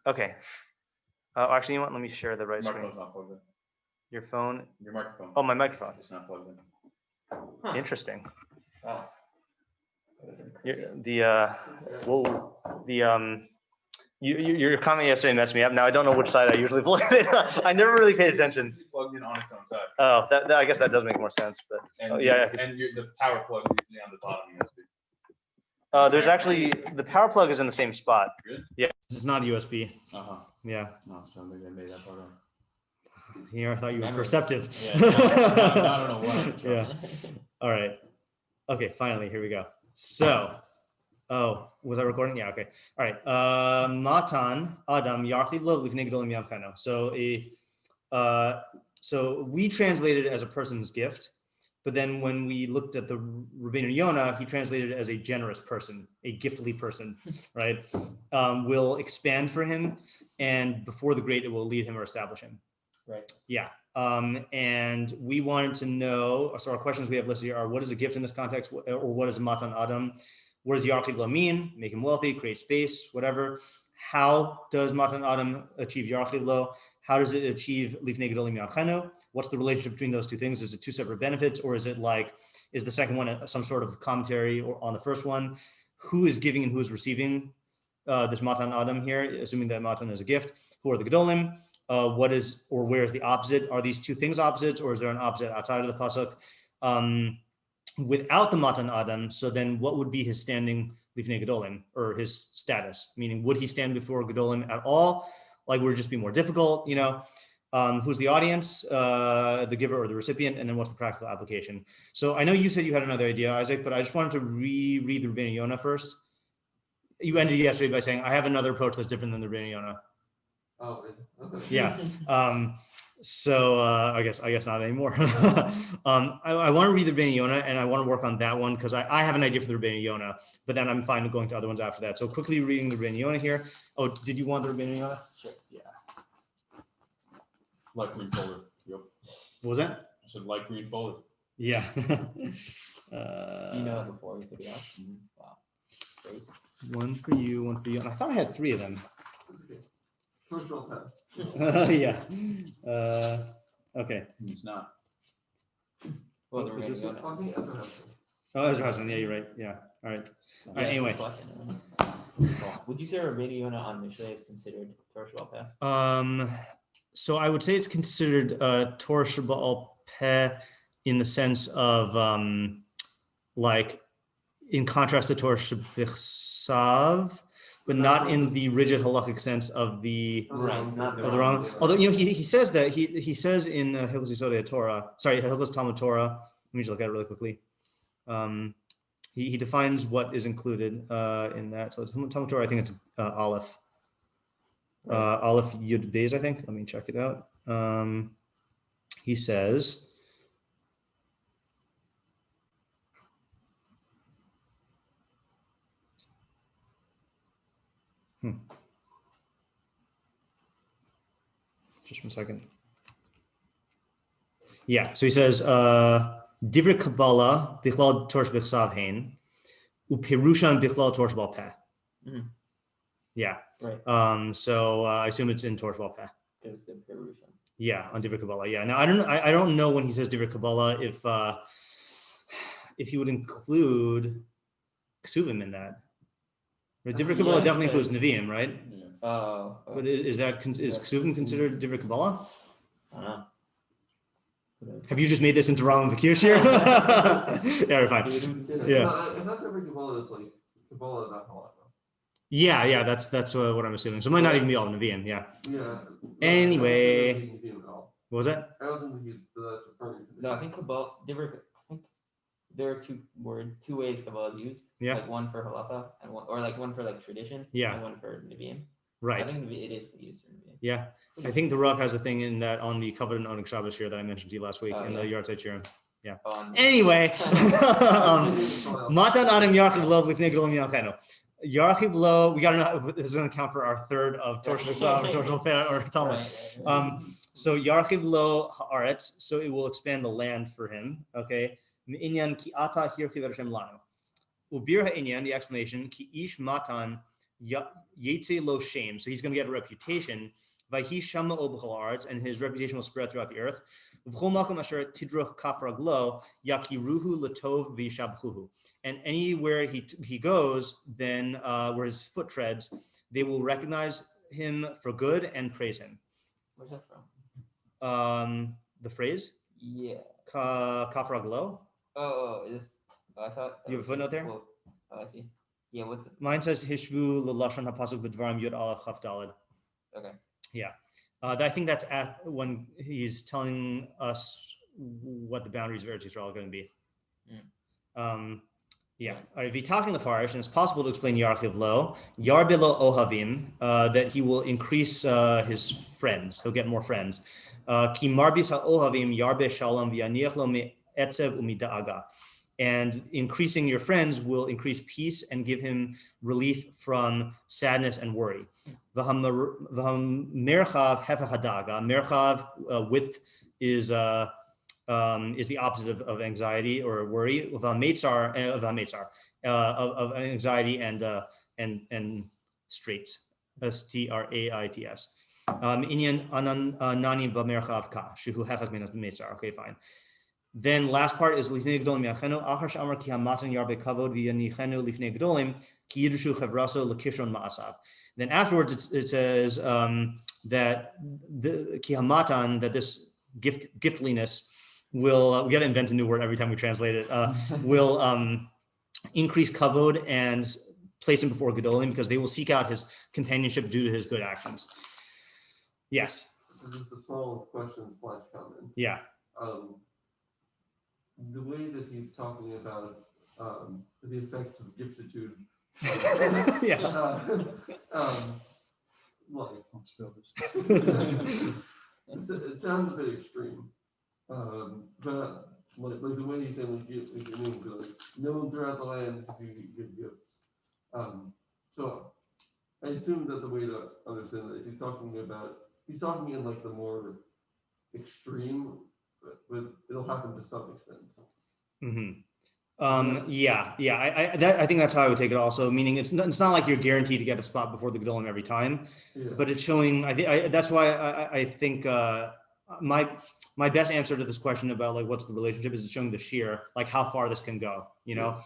Okay. Actually, you know what? Let me share the right Your screen. microphone's not plugged in. Your phone. Your microphone. Oh, my microphone. It's not plugged in. Huh. Interesting. Wow. Your comment yesterday messed me up. Now I don't know which side I usually plug it on. I never really paid attention. It's plugged in on its own side. Oh, that I guess that does make more sense. But And yeah. the power plug is usually on the bottom USB. There's actually the power plug is in the same spot. Good. Yeah. This is not USB. Yeah. No, so maybe I made that part up. Here, I thought you were perceptive. Yeah. I don't know what I'm trying. Yeah. All right. Okay. Finally, here we go. So. Oh, was I recording? Yeah, okay. All right. Matan Adam Yarchiv Lo Lifnei Gedolim Yamchano. So we translated it as a person's gift, but then when we looked at the Rabbeinu Yonah, he translated it as a generous person, a giftly person, right? Will expand for him, and before the great, it will lead him or establish him. Right. Yeah. And we wanted to know, so our questions we have listed here are, what is a gift in this context, or what is Matan Adam? What does Yarchiv Lo mean? Make him wealthy, create space, whatever. How does Matan Adam achieve Yarchiv Lo? How does it achieve Lifnei Gedolim Yamchano? What's the relationship between those two things? Is it two separate benefits, or is it is the second one some sort of commentary on the first one? Who is giving and who is receiving this Matan Adam here, assuming that Matan is a gift? Who are the Gedolim? What is, or where is the opposite? Are these two things opposites, or is there an opposite outside of the pasuk? Without the Matan Adam, so then what would be his standing Lifnei Gedolim, or his status? Meaning, would he stand before Gedolim at all? Like, would it just be more difficult? Who's the audience, the giver or the recipient, and then what's the practical application? So I know you said you had another idea, Isaac, but I just wanted to reread the Rabbeinu Yonah first. You ended yesterday by saying, I have another approach that's different than the Rabbeinu Yonah. Oh, okay. Yeah. So I guess not anymore. I want to read the Rabbeinu Yonah, and I want to work on that one because I have an idea for the Rabbeinu Yonah, but then I'm fine going to other ones after that. So quickly reading the Rabbeinu Yonah here. Oh, did you want the Rabbeinu Yonah? Sure. Yeah. Light green folder. Yep. What was that? I said light green folder. Yeah. Do you know that before everybody else? Mm-hmm. Wow. Crazy. One for you, one for you. And I thought I had 3 of them. Okay. Yeah. Okay. It's not. Well, the Was this Rabbeinu Yonah. I think that's what happened. Oh, Ezra Husband. Yeah, you're right. Yeah. All right. All right. Anyway. Would you say Rabbeinu Yonah on Mishlei is considered Torah Shabbat Peh? So I would say it's considered Torah Shabbat Peh in the sense of like in contrast to Torah Shabbat, but not in the rigid halachic sense of the wrong. Although he says that he says in Hilchos Yesodei Torah, Hilchos Talmud Torah. Let me just look at it really quickly. He defines what is included in that. So it's Talmud Torah. I think it's Aleph. Aleph Yud Beis, I think. Let me check it out. He says. Just 1 second. Yeah, so he says, Divrei Kabbalah bichlal Torah b'chsav hein, u'pirushan bichlal Torah Shabbat Peh. Yeah. Right. So I assume it's in Torah Shabbat Peh. It's the Pirushan. Yeah, on Divrei Kabbalah. Yeah. Now I don't know when he says Divrei Kabbalah if he would include Ksuvim in that. Divrei Kabbalah definitely includes Nevi'im, right? Yeah. But is Ksuvim considered Divrei Kabbalah? I don't know. Have you just made this into Rambam Vakir here? Yeah, we're fine. Yeah. I thought every Kabbalah is like Kabbalah about halakha. Yeah, that's what I'm assuming. So it might not even be all Nevi'im, yeah. Yeah. Anyway. What was that? I don't think that's referring to. No, I think Kabbalah. I think there are two ways Kabbalah is used. Yeah. Like one for halacha and one for like tradition. Yeah. And one for Nevi'im. Right. I think it is used for Nevi'im. Yeah. I think the Rav has a thing in that on the Covenant Oneg Shabbos here that I mentioned to you last week in the Yard Site Shiur. Yeah. Anyway, Matan Adam Yarchiv Lo Lifnei Gedolim Yamchano. Yarchiv Lo, we gotta know this is gonna count for our third of Torah Shabbat or Talmud. So Yarchiv Lo Haaretz, so it will expand the land for him. Okay. Inyan ki ata hirchiv Hashem lanu. Ubir ha'inyan, the explanation, ki ish matan Yetze lo shame. So he's going to get a reputation. Vayhi shama o b'chol haaretz, and his reputation will spread throughout the earth. V'chol makom asher tidruch kaf raglo yakiruhu latov v'yishabchuhu. And anywhere he goes, then where his foot treads, they will recognize him for good and praise him. Where's that from? The phrase? Yeah. Kaf raglo. I thought You have a footnote there? Quote. Oh, I see. Yeah, what's it? Mine says Hishvu l'lashon hapasuk b'dvarim yud aleph chaf daled. Okay. Yeah, I think that's at when he's telling us what the boundaries of Eretz Yisrael are going to be. Yeah. All right. V'taking the farish, and it's possible to explain Yarchiv lo Yarbilo Ohavim, that he will increase his friends. He'll get more friends. Ki marbis ha'ohavim yarbe shalom v'yaniach lo me'etzev u'mida'aga. And increasing your friends will increase peace and give him relief from sadness and worry. Merchav hefech hadaga. Merchav, width is the opposite of anxiety or worry. Of anxiety and straits. straits. Inyan nani b'merchav ka shuhu hefech min meitzar. Okay, fine. Then last part is lifnei gedolim yachenu achar she'amar ki hamatan yarbe kavod v'yanichenu lifnei gedolim ki yidushu chevraso lekishron ma'asav. Then afterwards it says that the ki hamatan, that this giftliness will, we got to invent a new word every time we translate it, will increase kavod and place him before gedolim, because they will seek out his companionship due to his good actions. Yes. So just a small question / comment. Yeah. The way that he's talking about the effects of giftitude, Yeah. like, it sounds a bit extreme, but like the way he's saying, like, gifts, like known throughout the land because you give gifts. So I assume that the way to understand this, he's talking in like the more extreme, but it'll happen to some extent. Mm-hmm. Yeah. I think that's how I would take it. Also, meaning it's not like you're guaranteed to get a spot before the gedolim every time, but it's showing. That's why I think my best answer to this question about like what's the relationship is showing the shiur, like how far this can go. You know.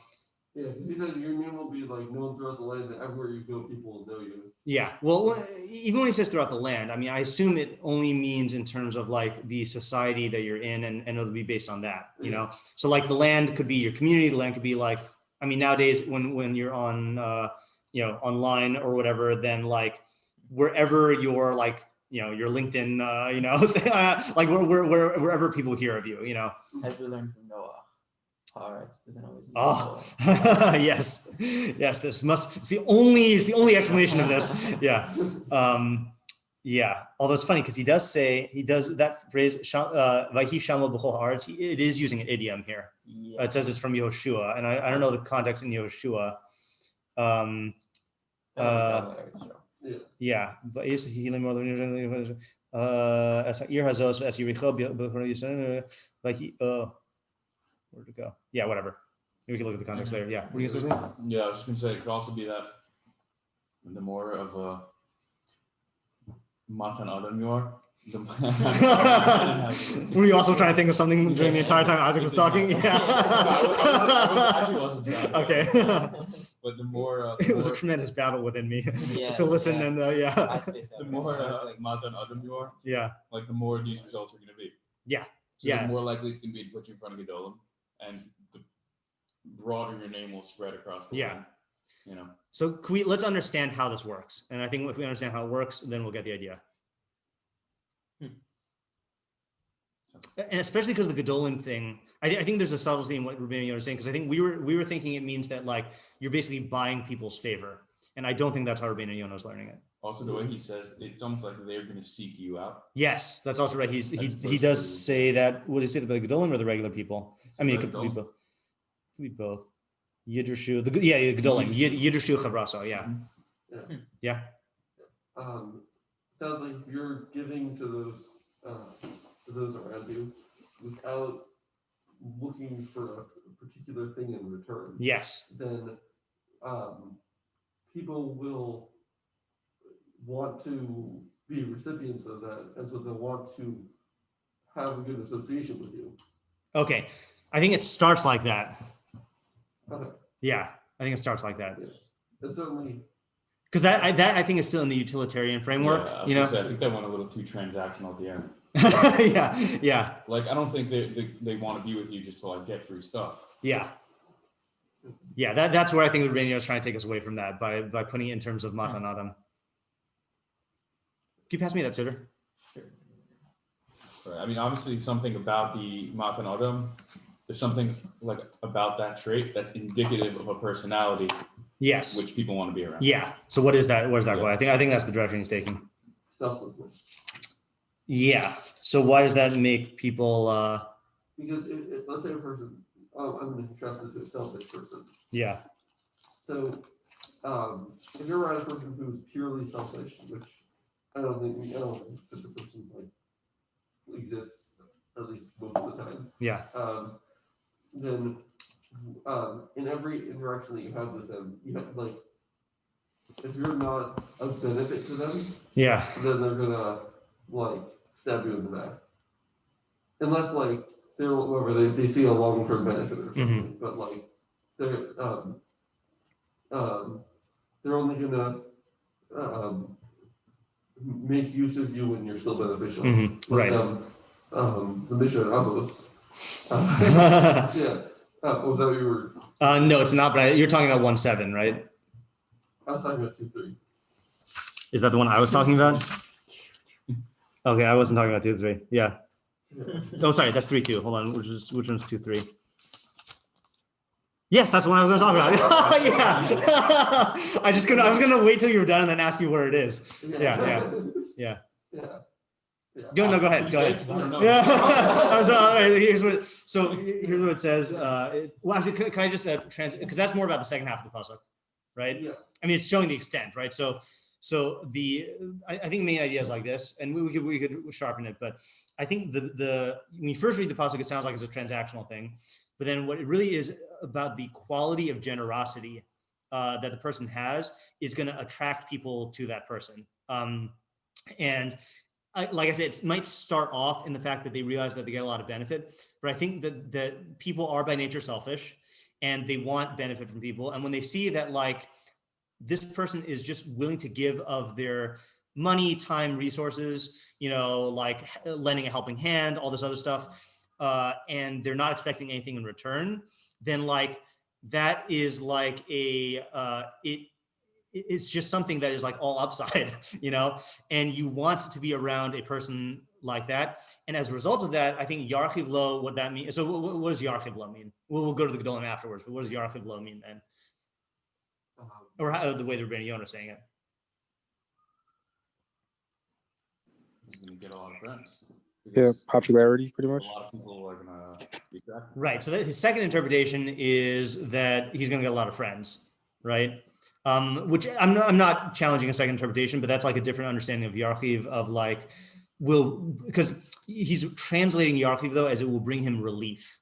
Yeah, because he said your name will be like known throughout the land, and everywhere you go, people will know you. Yeah, well, even when he says throughout the land, I mean, I assume it only means in terms of like the society that you're in, and it'll be based on that, you know? So like the land could be your community, the land could be like, I mean, nowadays when you're on, online or whatever, then like wherever you're like, your LinkedIn, like wherever people hear of you, As we learned from Noah. Doesn't always mean yes, it's the only explanation of this. Although it's funny because he does that phrase vayhi shama b'chol haaretz. It is using an idiom here. It says it's from Yehoshua, and I don't know the context in Yehoshua. But is he more than as ear hazos as Yericho where'd it go? Yeah, whatever. We can look at the context later. Yeah. Were you gonna say something? Yeah, I was just gonna say it could also be that the more of a matan adam you are, the Were you also trying to think of something during the entire time Isaac was talking? Yeah. I actually wasn't trying. Okay. But the more it was a tremendous battle within me to listen and the more matan adam you are, like the more these results are gonna be. Yeah. So the more likely it's gonna be to put you in front of Gedolim, and the broader your name will spread across the land. So let's understand how this works. And I think if we understand how it works, then we'll get the idea. And especially because the Gedolim thing, I think there's a subtlety in what Rabbeinu Yonah is saying, because I think we were thinking it means that like you're basically buying people's favor. And I don't think that's how Rabbeinu Yonah is learning it. Also, the way he says, it's almost like they're going to seek you out. Yes, that's also right. He does say that. What is it, the Gedolim or the regular people? I mean, it could be both. It could be both. Yidershu, Gedolim. Yidershu Chavraso. Yeah. Sounds like you're giving to those around you without looking for a particular thing in return. Yes. Then people will want to be recipients of that, and so they'll want to have a good association with you. Okay, I think it starts like that. Okay. Yeah, I think it starts like that. Yeah. And certainly, because that I think is still in the utilitarian framework. Yeah, you know, I think that went a little too transactional at the end. yeah. Like, I don't think they want to be with you just to like get free stuff. Yeah. That's where I think the Rabbeinu Yonah is trying to take us away from that by putting it in terms of matan adam. Can you pass me that siddur? Right. I mean, obviously, something about the matan adam. There's something like about that trait that's indicative of a personality. Yes. Which people want to be around. Yeah. So what is that? What is that? Yeah. I think that's the direction he's taking. selflessness. Yeah. So why does that make people? Because let's say a person, I'm going to contrast it to a selfish person. Yeah. So if you're around a person who's purely selfish, which I don't think such a person like exists, at least most of the time. Yeah. Then in every interaction that you have with them, you have like, if you're not of benefit to them, Yeah. then they're gonna like stab you in the back. Unless like they're whatever they see a long-term benefit or something, but like they're only gonna make use of you when you're still beneficial. Right. The mission of Amos. Yeah. Was that what you were? No, it's not. But you're talking about 1:7, right? I was talking about 2:3. Is that the one I was talking about? Okay, I wasn't talking about 2:3. Yeah. Oh, sorry, that's 3:2. Hold on, which one's 2:3? Yes, that's the one I was going to talk about. Yeah. I was gonna wait till you were done and then ask you where it is. Yeah. Go ahead. Yeah. Here's what it says. Well, actually, can I just because that's more about the second half of the pasuk, right? Yeah. I mean, it's showing the extent, right? So I think the main idea is like this, and we could sharpen it, but I think the when you first read the pasuk, it sounds like it's a transactional thing, but then what it really is about the quality of generosity that the person has is going to attract people to that person, and. Like I said, it might start off in the fact that they realize that they get a lot of benefit, but I think that people are by nature selfish and they want benefit from people. And when they see that like this person is just willing to give of their money, time, resources, like lending a helping hand, all this other stuff, and they're not expecting anything in return, then like that is like it's just something that is like all upside, and you want to be around a person like that. And as a result of that, I think Yarchiv Lo, what that means. So what does Yarchiv Lo mean? We'll go to the Gedolim afterwards, but what does Yarchiv Lo mean then? Or the way the Rabbeinu Yonah is saying it. He's going to get a lot of friends. Yeah, popularity, pretty much. A lot of people are going to be attracted. Right. So his second interpretation is that he's going to get a lot of friends, right? Which I'm not challenging a second interpretation, but that's like a different understanding of Yarchiv of like because he's translating Yarchiv though as it will bring him relief,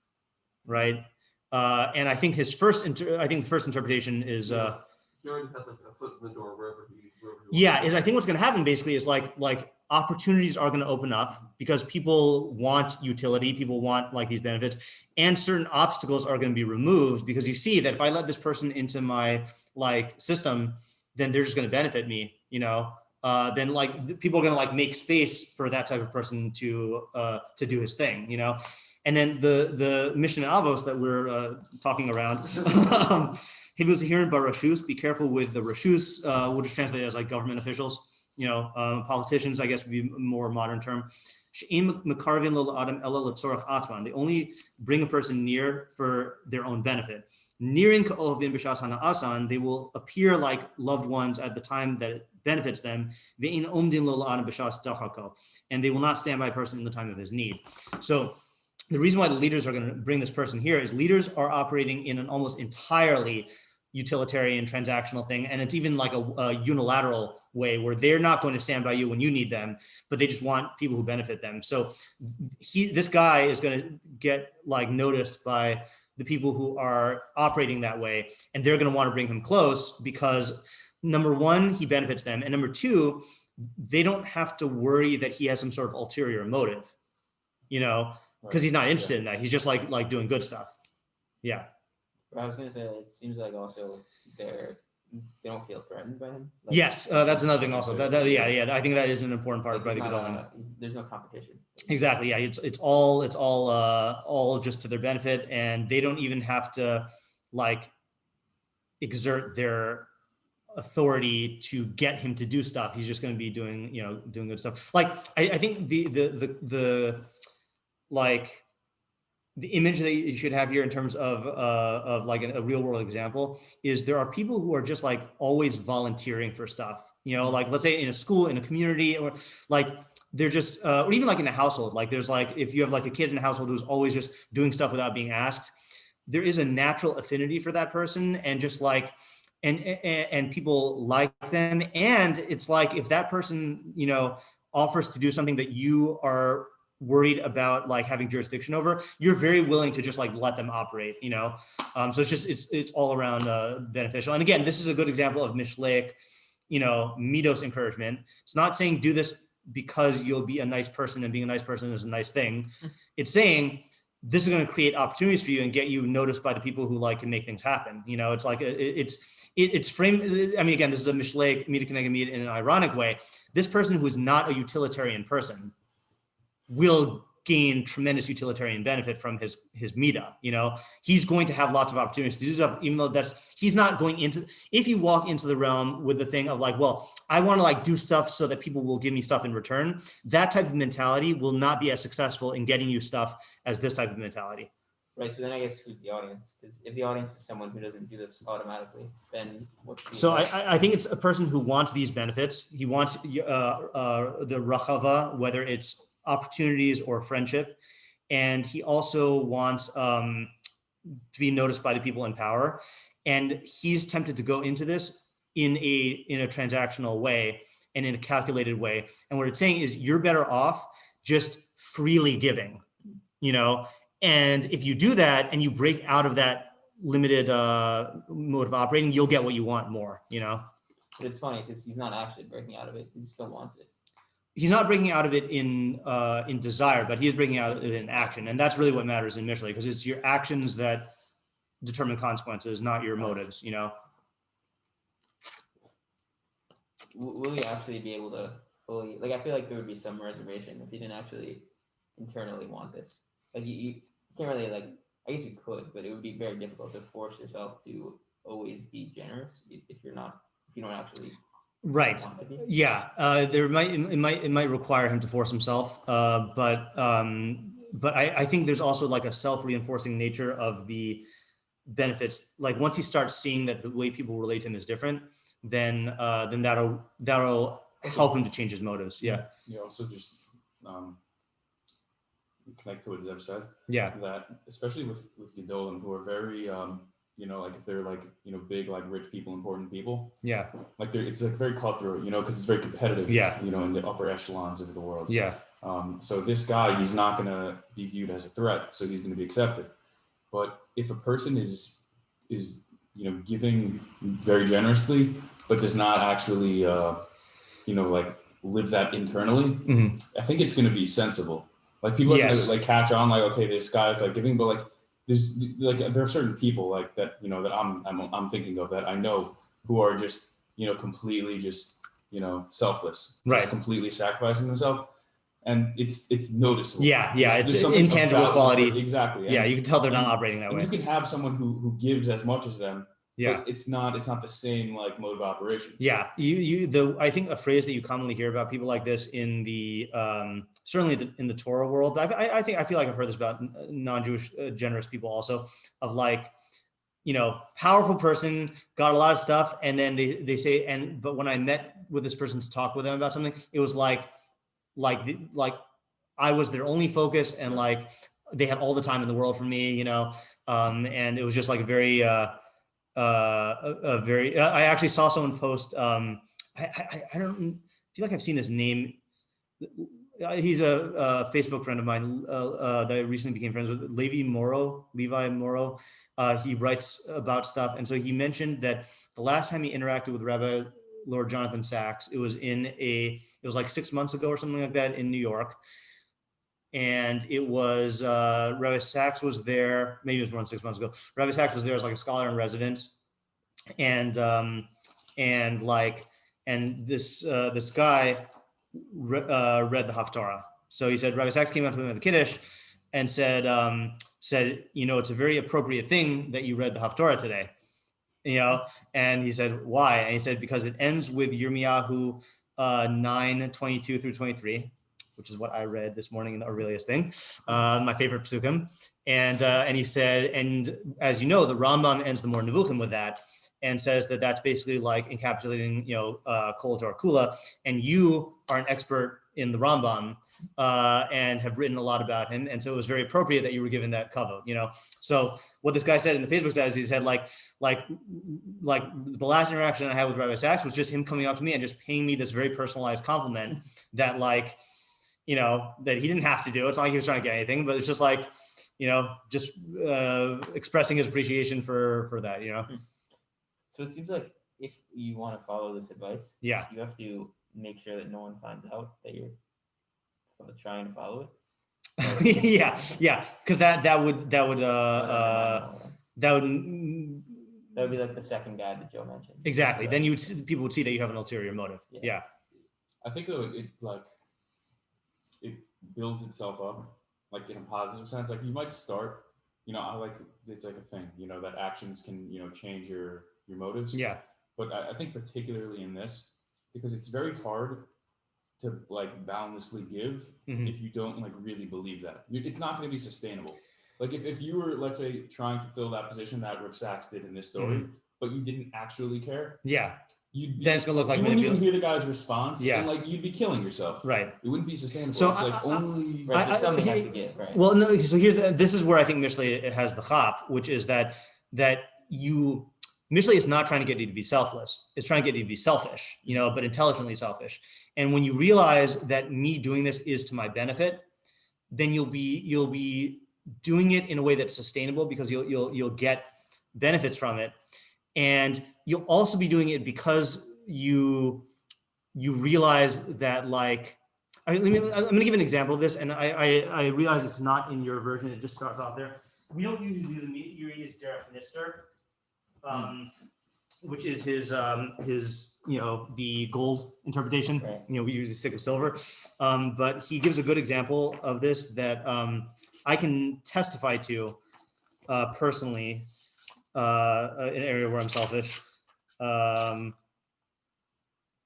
right? And I think the first interpretation is He already has like a foot in the door wherever he I think what's going to happen basically is like opportunities are going to open up because people want utility, people want like these benefits, and certain obstacles are going to be removed because you see that if I let this person into my like system, then they're just going to benefit me, then like people are going to like make space for that type of person to do his thing, and then the mission in Avos that we're talking around, he was here in Barashus, be careful with the Rashus, we'll just translate it as like government officials, politicians, I guess would be a more modern term. They only bring a person near for their own benefit. Nearing ka'ovim b'shas hana'asan, they will appear like loved ones at the time that it benefits them. Ve'in omdin lo la'adam b'shas dachako, and they will not stand by a person in the time of his need. So the reason why the leaders are going to bring this person here is leaders are operating in an almost entirely utilitarian transactional thing, and it's even like a unilateral way where they're not going to stand by you when you need them, but they just want people who benefit them. So this guy is going to get like noticed by the people who are operating that way, and they're going to want to bring him close because number one, he benefits them, and number two, they don't have to worry that he has some sort of ulterior motive, because he's not interested in that. He's just like doing good stuff. Yeah. But I was gonna say, it seems like also they don't feel threatened by him. Yes, that's another thing also. Yeah, I think that is an important part of brother development. There's no competition. Exactly. Yeah, it's all just to their benefit, and they don't even have to like exert their authority to get him to do stuff. He's just going to be doing good stuff. Like I think the like the image that you should have here in terms of like a real world example is there are people who are just like always volunteering for stuff, like let's say in a school, in a community, or like they're just, or even like in a household, like there's like, if you have like a kid in a household who's always just doing stuff without being asked, there is a natural affinity for that person, and just like, and people like them. And it's like, if that person, offers to do something that you are worried about like having jurisdiction over, you're very willing to just like let them operate, so it's all around beneficial. And again, this is a good example of Mishlei, midos encouragement. It's not saying do this because you'll be a nice person, and being a nice person is a nice thing. It's saying this is going to create opportunities for you and get you noticed by the people who like can make things happen. It's like it's framed. I mean, again, this is a Mishlei mida keneged mida in an ironic way. This person who is not a utilitarian person will gain tremendous utilitarian benefit from his mida. He's going to have lots of opportunities to do stuff, even though he's not going into, if you walk into the realm with the thing of like, well, I want to like do stuff so that people will give me stuff in return, that type of mentality will not be as successful in getting you stuff as this type of mentality. Right. So then I guess who's the audience? Because if the audience is someone who doesn't do this automatically, then what's the So I think it's a person who wants these benefits. He wants the rachava, whether it's opportunities or friendship, and he also wants to be noticed by the people in power, and he's tempted to go into this in a transactional way and in a calculated way. And what it's saying is you're better off just freely giving, and if you do that and you break out of that limited mode of operating, you'll get what you want more. But it's funny because he's not actually breaking out of it; he still wants it. He's not breaking out of it in desire, but he is breaking out of it in action. And that's really what matters in Mishlei, because it's your actions that determine consequences, not your motives, Will he actually be able to fully, like, I feel like there would be some reservation if he didn't actually internally want this. Like, you can't really, like, I guess you could, but it would be very difficult to force yourself to always be generous if you don't actually. Right. Yeah. It might require him to force himself. But I think there's also like a self-reinforcing nature of the benefits. Like once he starts seeing that the way people relate to him is different, then that'll help him to change his motives. Yeah. You also just connect to what Zev said. Yeah. That especially with Gedolim, who are very like if they're like, big, like rich people, important people. Yeah. Like it's like very cutthroat, because it's very competitive. Yeah. In the upper echelons of the world. Yeah. So this guy, he's not going to be viewed as a threat, so he's going to be accepted. But if a person is giving very generously, but does not actually, like live that internally, mm-hmm. I think it's going to be sensible. Like people are going to like catch on, like, okay, this guy is like giving, but like, there are certain people like that, that I'm thinking of that I know who are just, completely just, selfless, right? Just completely sacrificing themselves, and it's noticeable. Yeah, it's intangible quality. Exactly. Yeah, you can tell they're not operating that way. You can have someone who gives as much as them. Yeah, but it's not the same like mode of operation. Yeah, I think a phrase that you commonly hear about people like this in the certainly in the Torah world, but I feel like I've heard this about non-Jewish generous people also, of like, powerful person, got a lot of stuff, and then they say, but when I met with this person to talk with them about something, it was like I was their only focus, and like they had all the time in the world for me, and it was just like I actually saw someone post, I don't feel like I've seen this name. he's a Facebook friend of mine that I recently became friends with, Levi Morrow. He writes about stuff. And so he mentioned that the last time he interacted with Rabbi Lord Jonathan Sacks, it was like 6 months ago or something like that in New York. And it was, Rabbi Sacks was there, maybe it was more than 6 months ago. Rabbi Sacks was there as like a scholar in residence. And this guy read the Haftarah. So he said, Rabbi Sacks came up to him at the Kiddush and said, it's a very appropriate thing that you read the Haftarah today. And he said, why? And he said, because it ends with Yirmiyahu 9:22 through 23, which is what I read this morning in the Aurelius thing, my favorite pasukim. And he said, and as you know, the Rambam ends the More Nevuchim with that, and says that that's basically like encapsulating, Kol Torah Kula, and you are an expert in the Rambam and have written a lot about him, and so it was very appropriate that you were given that kavod, So what this guy said in the Facebook status, he said like the last interaction I had with Rabbi Sacks was just him coming up to me and just paying me this very personalized compliment that that he didn't have to do. It's not like he was trying to get anything, but it's just like, just expressing his appreciation for that, So it seems like if you want to follow this advice, yeah, you have to make sure that no one finds out that you're trying to follow it. yeah, because that would be like the second guy that Joe mentioned. Exactly. Then people would see that you have an ulterior motive. Yeah. I think it builds itself up, like in a positive sense. Like you might start, it's like a thing, that actions can, change your motives. Yeah. But I think particularly in this, because it's very hard to like boundlessly give if you don't like really believe that. It's not going to be sustainable. Like if you were, let's say, trying to fill that position that Rav Sacks did in this story, but you didn't actually care. Yeah. Then it's gonna look like you wouldn't even hear the guy's response. Yeah. And like you'd be killing yourself. Right. It wouldn't be sustainable. So it's like something has to give, right? Well, no. So this is where I think Mishlei has the chop, which is that Mishlei is not trying to get you to be selfless. It's trying to get you to be selfish, but intelligently selfish. And when you realize that me doing this is to my benefit, then you'll be doing it in a way that's sustainable because you'll get benefits from it. And you'll also be doing it because you realize that I'm going to give an example of this. And I realize it's not in your version. It just starts off there. We don't usually do the Meiri's Derech Nister, which is his the gold interpretation. Right. We usually stick with silver. But he gives a good example of this that I can testify to personally, an area where I'm selfish.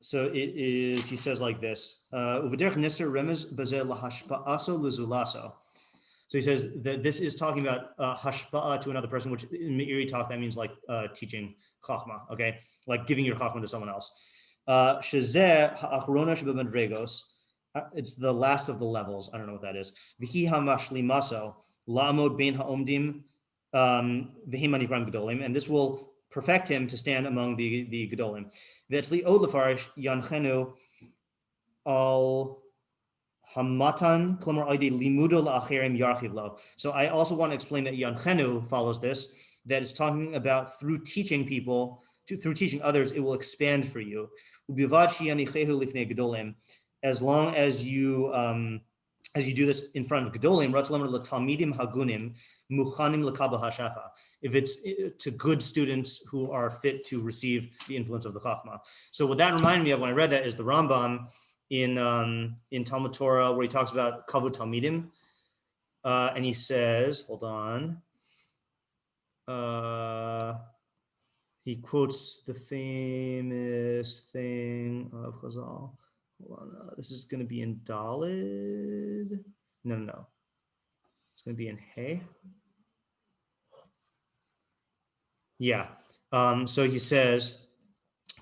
So it is, he says like this, Uvaderech Nister remez bazeh lahashpa'aso lezulaso. So he says that this is talking about hashpa'a to another person, which in Meiri talk, that means like teaching chachma, okay? Like giving your chachma to someone else. Shezeh ha'achrona shebemadregos, it's the last of the levels. I don't know what that is. V'hi hamashlimaso la'amod bein ha'omdim v'him hanikram gedolim, and this will perfect him to stand among the gedolim. V'etzli od lefarish yanchenu al hamatan klamar aidi limudo la'acherim yarchiv lo. So I also want to explain that yanchenu follows this, that it's talking about through teaching people, through teaching others, it will expand for you. Ubivad sheyanichehu lifnei gedolim, as long as you do this in front of gedolim, ratzlamer l'talmidim hagunim muchanim l'kabel hashafa. If it's to good students who are fit to receive the influence of the chachma. So what that reminded me of when I read that is the Rambam in Talmud Torah, where he talks about kavod talmidim, and he says, hold on, he quotes the famous thing of Chazal. Hold on, this is going to be in Daled. No. It's going to be in Hey. Yeah. So he says,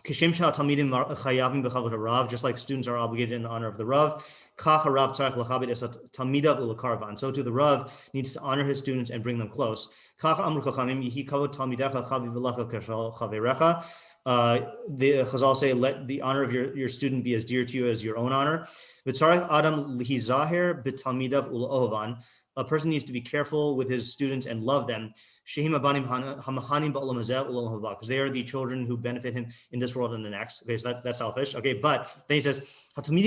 Kishim shal talmidim chayavim b'chavod harav, just like students are obligated in the honor of the Rav. Kach harav tzarich lachabed es talmidav u'lekarvan. So too the Rav needs to honor his students and bring them close. Kach amru chachamim yihi kavod talmidecha chaviv v'lecha kashal chaverecha. The Chazal say, let the honor of your student be as dear to you as your own honor. Adam lihizaher b'talmidav ul'ovan. A person needs to be careful with his students and love them. Because they are the children who benefit him in this world and the next. Okay, so that's selfish. Okay, but then he says, that's what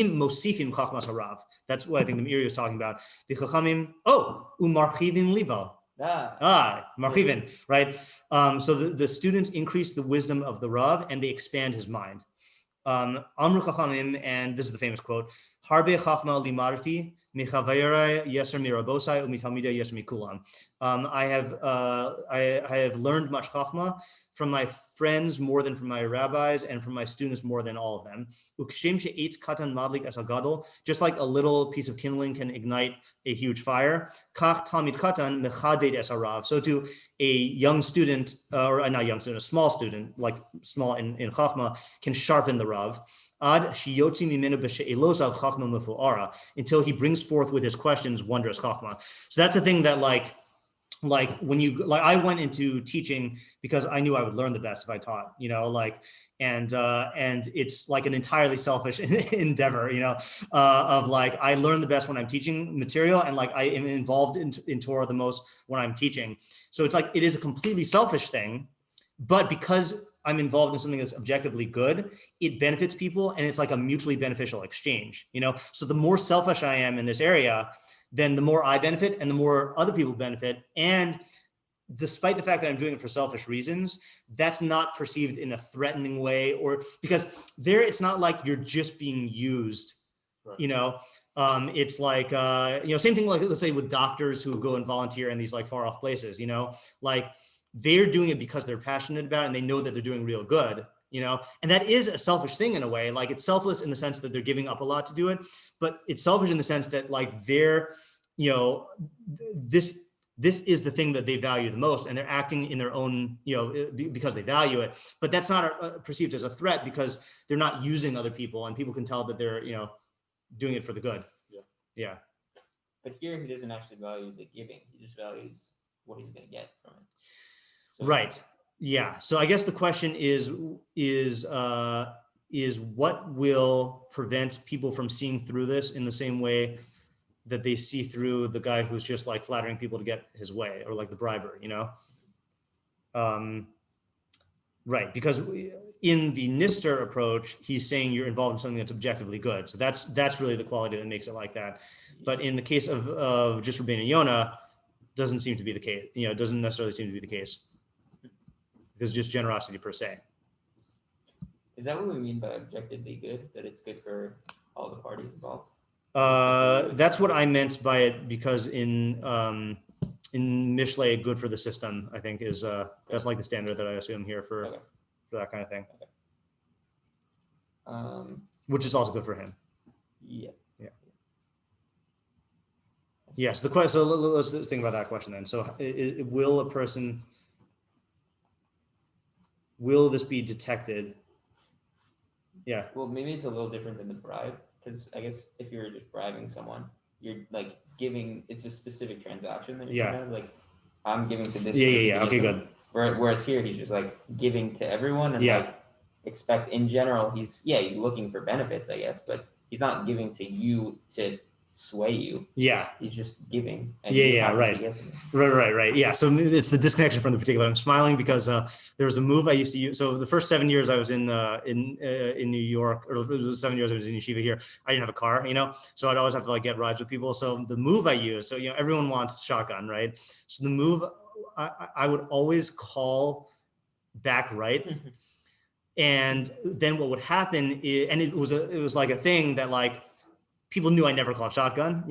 I think the Meiri was talking about. The chachamim, umarchivin libo. Marchivin, right? So the students increase the wisdom of the Rav and they expand his mind. Amru Chachamim, and this is the famous quote: Harbe Chachma limarti michavayrai yeser mirabosai umitalmidei yeser mikulam. I have learned much Chachma from my friends more than from my rabbis, and from my students more than all of them. Ukshim she'etz katan madlik es hagadol, just like a little piece of kindling can ignite a huge fire. Kach talmid katan mechaded es harav. So to a young student, or not young student, a small student, like small in Chachma, can sharpen the Rav. Ad shiyotzi mimenu b'she'elosav Chachma mefu'ara, until he brings forth with his questions wondrous Chachma. So that's the thing that when you I went into teaching because I knew I would learn the best if I taught, and it's like an entirely selfish endeavor, of I learn the best when I'm teaching material, and I am involved in Torah the most when I'm teaching. So it's it is a completely selfish thing, but because I'm involved in something that's objectively good, it benefits people, and it's a mutually beneficial exchange, So the more selfish I am in this area, then the more I benefit and the more other people benefit. And despite the fact that I'm doing it for selfish reasons, that's not perceived in a threatening way, or because there it's not like you're just being used, right. It's same thing let's say with doctors who go and volunteer in these far off places, they're doing it because they're passionate about it and they know that they're doing real good. And that is a selfish thing in a way. It's selfless in the sense that they're giving up a lot to do it, but it's selfish in the sense that they're, this is the thing that they value the most, and they're acting in their own, because they value it. But that's not perceived as a threat because they're not using other people, and people can tell that they're, doing it for the good. Yeah. But here he doesn't actually value the giving; he just values what he's going to get from it. So, right. Yeah. So I guess the question is what will prevent people from seeing through this in the same way that they see through the guy who's just flattering people to get his way, or the briber, right. Because in the Nister approach, he's saying you're involved in something that's objectively good. So that's really the quality that makes it like that. But in the case of just Rabbeinu Yonah, doesn't seem to be the case, doesn't necessarily seem to be the case. It's just generosity per se. Is that what we mean by objectively good? That it's good for all the parties involved? That's what I meant by it, because in Mishlei, good for the system, I think is that's the standard that I assume here for that kind of thing. Okay. Which is also good for him. Yeah. Yes. The question. So let's think about that question then. So, will this be detected? Yeah. Well, maybe it's a little different than the bribe, because I guess if you're just bribing someone, you're giving. It's a specific transaction that you're I'm giving to this. Yeah. Okay, good. Whereas here he's just giving to everyone, and expect in general he's looking for benefits, I guess, but he's not giving to you to sway you. Yeah. He's just giving. And Right. Yeah. So it's the disconnection from the particular. I'm smiling because there was a move I used to use. So the first 7 years I was in New York, or it was 7 years I was in yeshiva here, I didn't have a car, so I'd always have to get rides with people. So the move I used, so everyone wants shotgun, right? So the move, I would always call back right. And then what would happen is, and it was a thing that people knew I never called shotgun,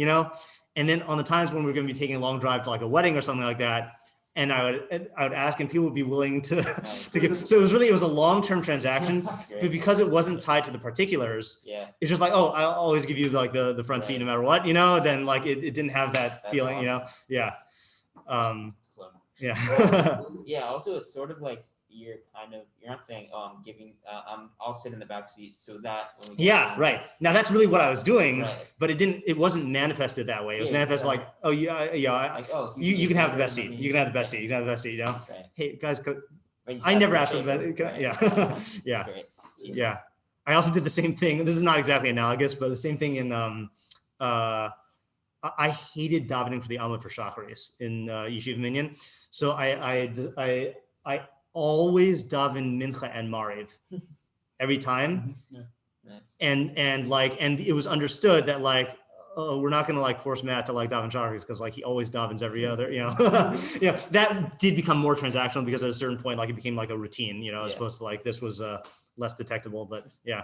and then on the times when we were going to be taking a long drive to a wedding or something like that, and I would ask, and people would be willing to give. So it was a long-term transaction, but because it wasn't tied to the particulars, it's just I'll always give you the front seat no matter what, then it didn't have that feeling, awesome. Yeah. Yeah. Also, it's sort of you're not saying, I'm giving, I'll sit in the back seat so that when we get right. Now that's really what I was doing, right. But it wasn't manifested that way. It was manifested you can have the best seat. You can have the best seat. You can have the best seat, Right. Hey guys, I never asked for that. Yeah. Yeah. Yeah. I also did the same thing. This is not exactly analogous, but the same thing in I hated davening for the Amud for Shacharis in Yeshiva Minyan. So I always daven Mincha and Mariv every time. Yeah. Nice. And it was understood that like, oh, we're not going to like force Matt to like daven Shacharis because like he always davens every other, that did become more transactional because at a certain point, like it became like a routine, as opposed to like this was less detectable, but yeah.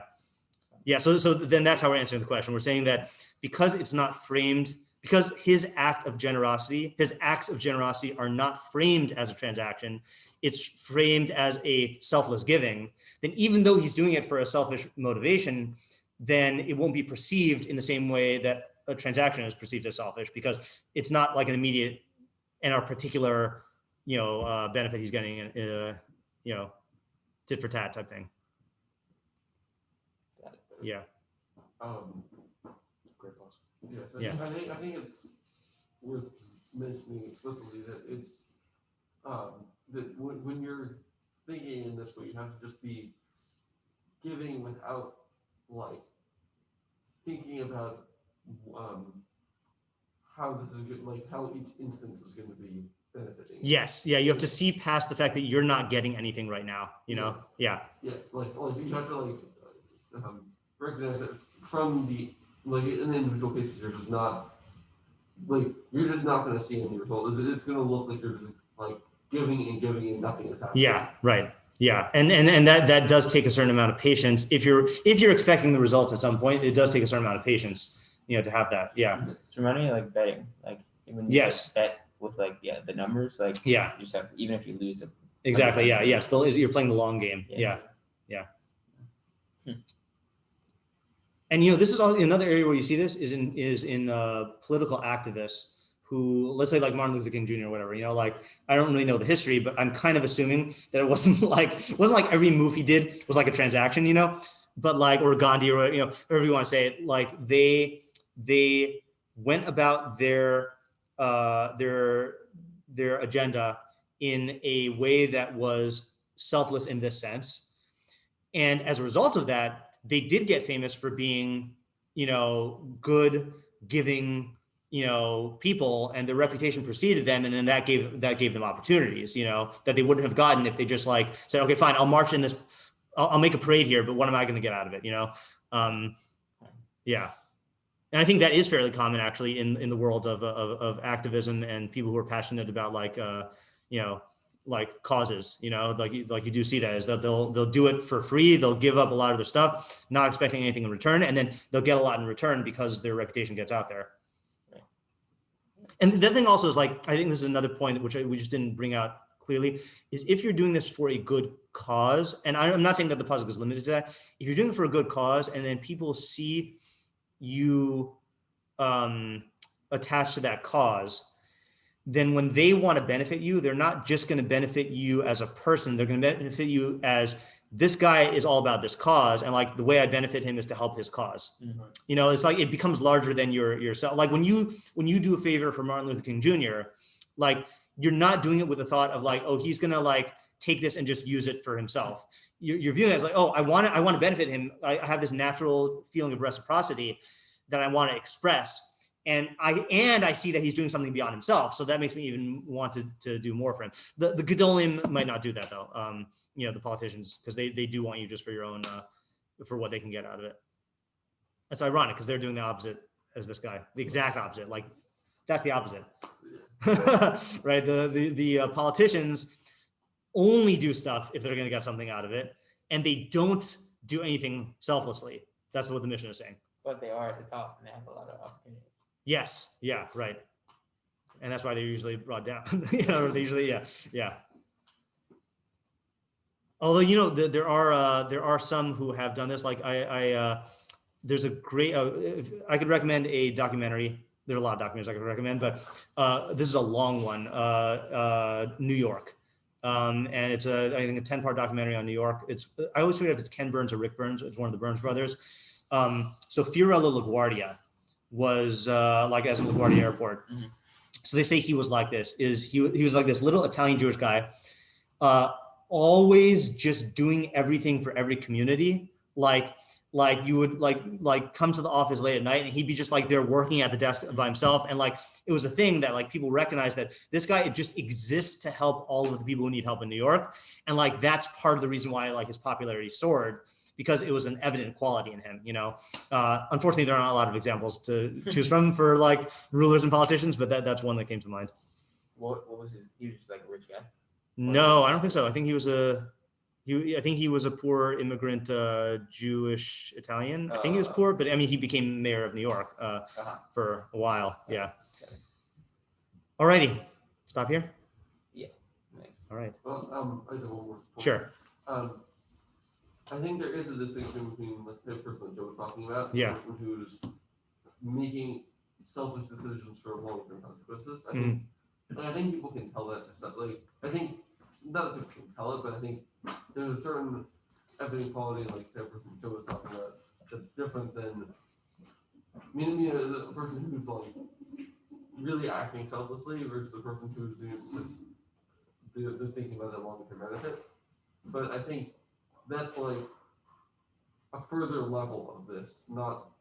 Yeah. So then that's how we're answering the question. We're saying that because it's not framed, because his acts of generosity are not framed as a transaction, it's framed as a selfless giving, then even though he's doing it for a selfish motivation, then it won't be perceived in the same way that a transaction is perceived as selfish, because it's not like an immediate and our particular, benefit he's getting, tit for tat type thing. Yeah. Great pause. Yes, I think it's worth mentioning explicitly that it's that when you're thinking in this way, you have to just be giving without like thinking about how this is good, like how each instance is going to be benefiting. Yes, yeah, you have to see past the fact that you're not getting anything right now. Yeah. Like you have to recognize that from the like in individual cases, you're just not going to see any result. It's going to look like you're just like giving and nothing is happening. Yeah, right. Yeah, and that does take a certain amount of patience. If you're expecting the results at some point, it does take a certain amount of patience, to have that. Yeah. It's reminding me of like betting, like when you bet with like the numbers, like you just have, even if you lose it. Exactly. Yeah. Still, you're playing the long game. Yeah. And this is all another area where you see this is in political activists who, let's say like Martin Luther King Jr. or whatever, like I don't really know the history, but I'm kind of assuming that it wasn't like every move he did was like a transaction, but like, or Gandhi or whatever you want to say it, like they went about their agenda in a way that was selfless in this sense. And as a result of that, they did get famous for being, good, giving, people, and their reputation preceded them. And then that gave them opportunities, that they wouldn't have gotten if they just like said, okay, fine, I'll march in this, I'll make a parade here, but what am I going to get out of it? Yeah. And I think that is fairly common actually in the world of activism and people who are passionate about like, like causes, like you do see that is that they'll do it for free. They'll give up a lot of their stuff, not expecting anything in return. And then they'll get a lot in return because their reputation gets out there. And the thing also is like, I think this is another point which we just didn't bring out clearly, is if you're doing this for a good cause, and I'm not saying that the pasuk is limited to that, if you're doing it for a good cause and then people see you attached to that cause, then when they want to benefit you, they're not just going to benefit you as a person, they're going to benefit you as this guy is all about this cause, and like the way I benefit him is to help his cause. Mm-hmm. It's like it becomes larger than yourself. Like when you do a favor for Martin Luther King Jr., like you're not doing it with the thought of like, oh, he's gonna like take this and just use it for himself. You're viewing it as like, oh, I want to benefit him. I have this natural feeling of reciprocity that I want to express. And I see that he's doing something beyond himself. So that makes me even want to do more for him. The Gedolim might not do that though. The politicians, because they do want you just for your own, for what they can get out of it. That's ironic because they're doing the opposite as this guy, the exact opposite. Like that's the opposite, right? The politicians only do stuff if they're going to get something out of it, and they don't do anything selflessly. That's what the mission is saying. But they are at the top and they have a lot of opportunities. Yes. Yeah. Right. And that's why they're usually brought down. They usually, yeah. Although there are some who have done this. Like there's a great. I could recommend a documentary. There are a lot of documentaries I could recommend, but this is a long one. New York, and it's I think a 10-part documentary on New York. I always forget if it's Ken Burns or Rick Burns. It's one of the Burns brothers. So Fiorello LaGuardia was like as in LaGuardia Airport. Mm-hmm. So they say he was like this. He was like this little Italian Jewish guy. always just doing everything for every community. Like you would like come to the office late at night and he'd be just like there working at the desk by himself. And like, it was a thing that like people recognize that this guy, it just exists to help all of the people who need help in New York. And like, that's part of the reason why like his popularity soared, because it was an evident quality in him, you know. Unfortunately, there are not a lot of examples to choose from for like rulers and politicians, but that's one that came to mind. What was he was just like a rich guy? No, I don't think so. I think he was a poor immigrant, Jewish Italian. I think he was poor, but I mean, he became mayor of New York for a while. Yeah. Alrighty, stop here. Yeah. Nice. All right. Well, I just have one more point. Sure. I think there is a distinction between like the person that Joe was talking about, Yeah. the person who's making selfish decisions for long-term consequences. I think people can tell that. Like, I think not that people can tell it, but I think there's a certain evident quality, like the person Joe was talking about, that's different than the person who's like really acting selflessly versus the person who's just the thinking about the long-term benefit. But I think that's like a further level of this, not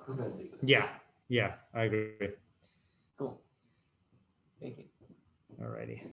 preventing this. Yeah, I agree. Cool. Thank you. Alrighty.